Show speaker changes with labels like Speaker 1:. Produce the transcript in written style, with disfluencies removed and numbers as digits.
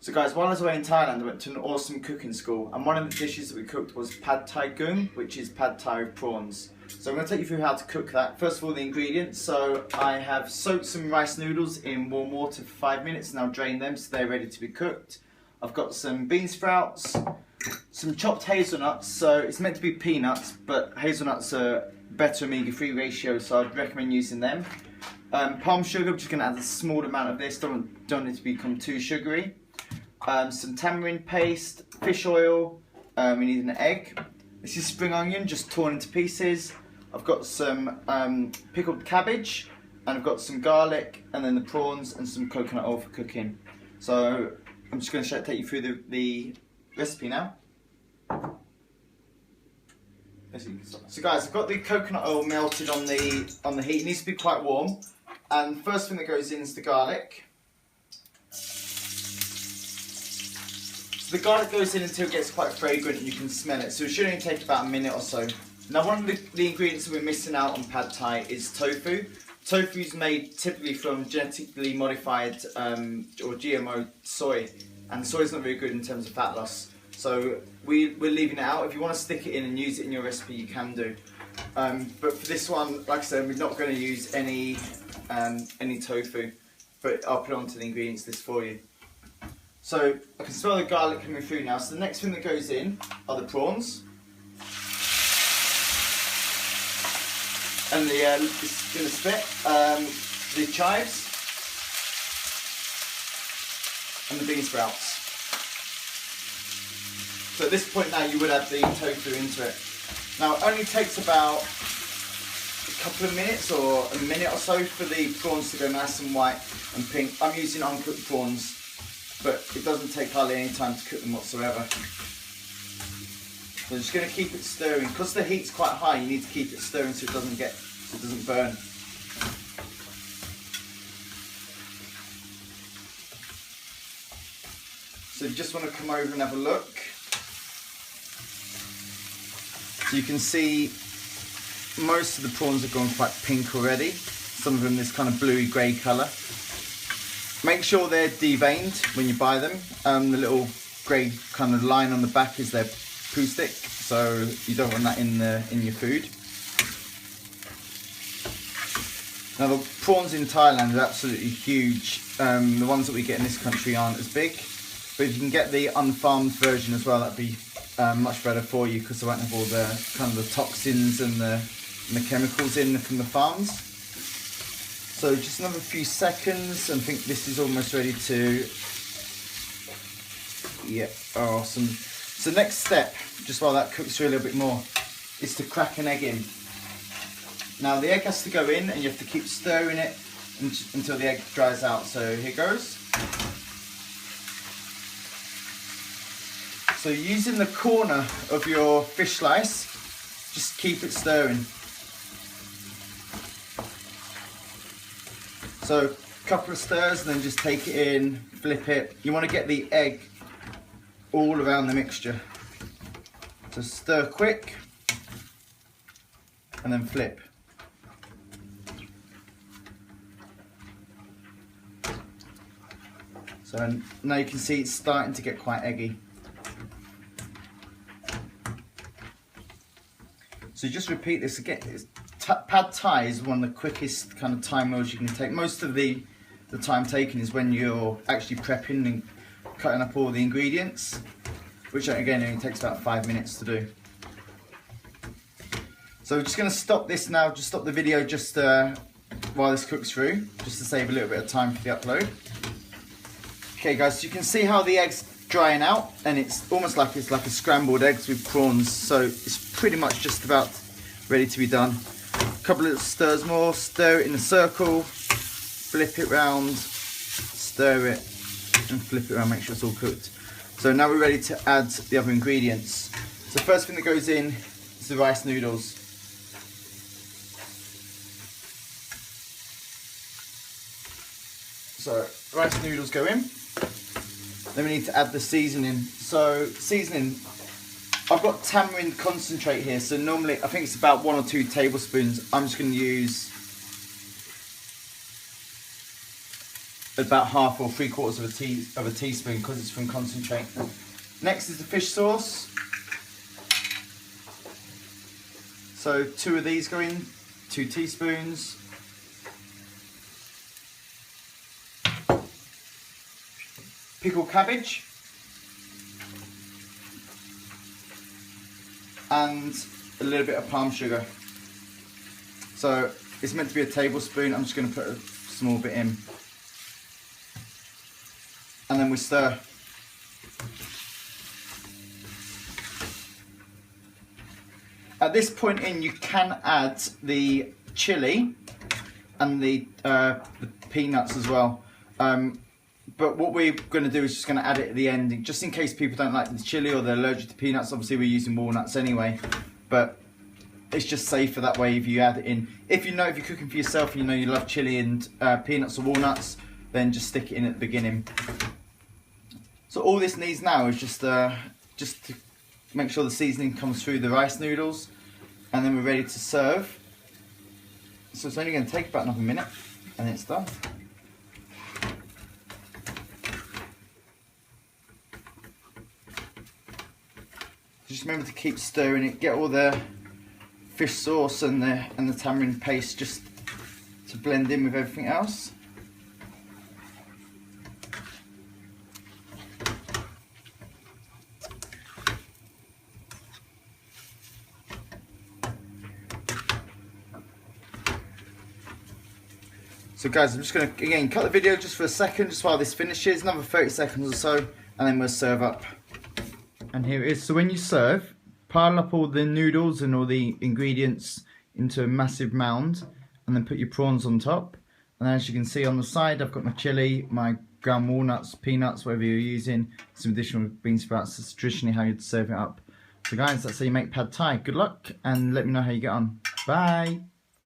Speaker 1: So guys, while I was away in Thailand, I went to an awesome cooking school, and one of the dishes that we cooked was Thai Goong, which is pad Thai with prawns. So I'm going to take you through how to cook that. First of all, the ingredients. So I have soaked some rice noodles in warm water for 5 minutes, and I'll drain them so they're ready to be cooked. I've got some bean sprouts, some chopped hazelnuts. So it's meant to be peanuts, but hazelnuts are better omega-3 ratio, so I'd recommend using them. Palm sugar, I'm just going to add a small amount of this, don't need it to become too sugary. Some tamarind paste, fish oil, we need an egg. This is spring onion, just torn into pieces. I've got some pickled cabbage, and I've got some garlic, and then the prawns, and some coconut oil for cooking. So I'm just going to take you through the recipe now. So guys, I've got the coconut oil melted on the heat. It needs to be quite warm. And the first thing that goes in is the garlic. So the garlic goes in until it gets quite fragrant and you can smell it. So it should only take about a minute or so. Now one of the ingredients that we're missing out on pad Thai is tofu. Tofu is made typically from genetically modified or GMO soy. And soy is not very good in terms of fat loss. So we're leaving it out. If you want to stick it in and use it in your recipe, you can do. But for this one, like I said, we're not going to use any tofu, but I'll put onto the ingredients list for you. So I can smell the garlic coming through now. So the next thing that goes in are the prawns, and it's going to split the chives and the bean sprouts. So at this point now you would add the tofu into it. Now it only takes about a couple of minutes or a minute or so for the prawns to go nice and white and pink. I'm using uncooked prawns, but it doesn't take hardly any time to cook them whatsoever. So I'm just going to keep it stirring. Because the heat's quite high, you need to keep it stirring so it doesn't burn. So you just want to come over and have a look. So you can see most of the prawns have gone quite pink already. Some of them this kind of bluey grey colour. Make sure they're deveined when you buy them. The little grey kind of line on the back is their poo stick, so you don't want that in your food. Now the prawns in Thailand are absolutely huge. The ones that we get in this country aren't as big, but if you can get the unfarmed version as well, that'd be much better for you because they won't have all the kind of the toxins and the chemicals in from the farms. So just another few seconds, and I think this is almost ready to. Yeah, awesome. So next step, just while that cooks through a little bit more, is to crack an egg in. Now the egg has to go in, and you have to keep stirring it until the egg dries out. So here goes. So using the corner of your fish slice, just keep it stirring. So a couple of stirs and then just take it in, flip it. You want to get the egg all around the mixture. So stir quick and then flip. So now you can see it's starting to get quite eggy. So just repeat this again. Pad Thai is one of the quickest kind of time meals you can take. Most of the time taken is when you're actually prepping and cutting up all the ingredients, which again only takes about 5 minutes to do. So we're just going to stop this now, just stop the video just while this cooks through, just to save a little bit of time for the upload. Okay guys, so you can see how the egg's drying out, and it's almost like it's like a scrambled eggs with prawns, so it's pretty much just about ready to be done. A couple of stirs more, stir it in a circle, flip it round, stir it and flip it around, make sure it's all cooked. So now we're ready to add the other ingredients. So the first thing that goes in is the rice noodles. So rice noodles go in. Then we need to add the seasoning. So seasoning, I've got tamarind concentrate here, so normally I think it's about 1 or 2 tablespoons. I'm just going to use about half or 3/4 of a teaspoon because it's from concentrate. Next is the fish sauce. So 2 of these go in, 2 teaspoons. Pickled cabbage. And a little bit of palm sugar. So it's meant to be a tablespoon. I'm just going to put a small bit in. And then we stir. At this point you can add the chilli and the peanuts as well. But what we're going to do is just going to add it at the end, just in case people don't like the chilli or they're allergic to peanuts. Obviously we're using walnuts anyway, but it's just safer that way if you add it in. If you're cooking for yourself and you know you love chilli and peanuts or walnuts, then just stick it in at the beginning. So all this needs now is just to make sure the seasoning comes through the rice noodles, and then we're ready to serve. So it's only going to take about another minute and it's done. Just remember to keep stirring it, get all the fish sauce and the tamarind paste just to blend in with everything else. So guys, I'm just going to again cut the video just for a second, just while this finishes, another 30 seconds or so, and then we'll serve up. And here it is. So when you serve, pile up all the noodles and all the ingredients into a massive mound, and then put your prawns on top. And as you can see on the side, I've got my chilli, my ground walnuts, peanuts, whatever you're using, some additional bean sprouts. That's traditionally how you'd serve it up. So guys, that's how you make pad thai. Good luck, and let me know how you get on. Bye.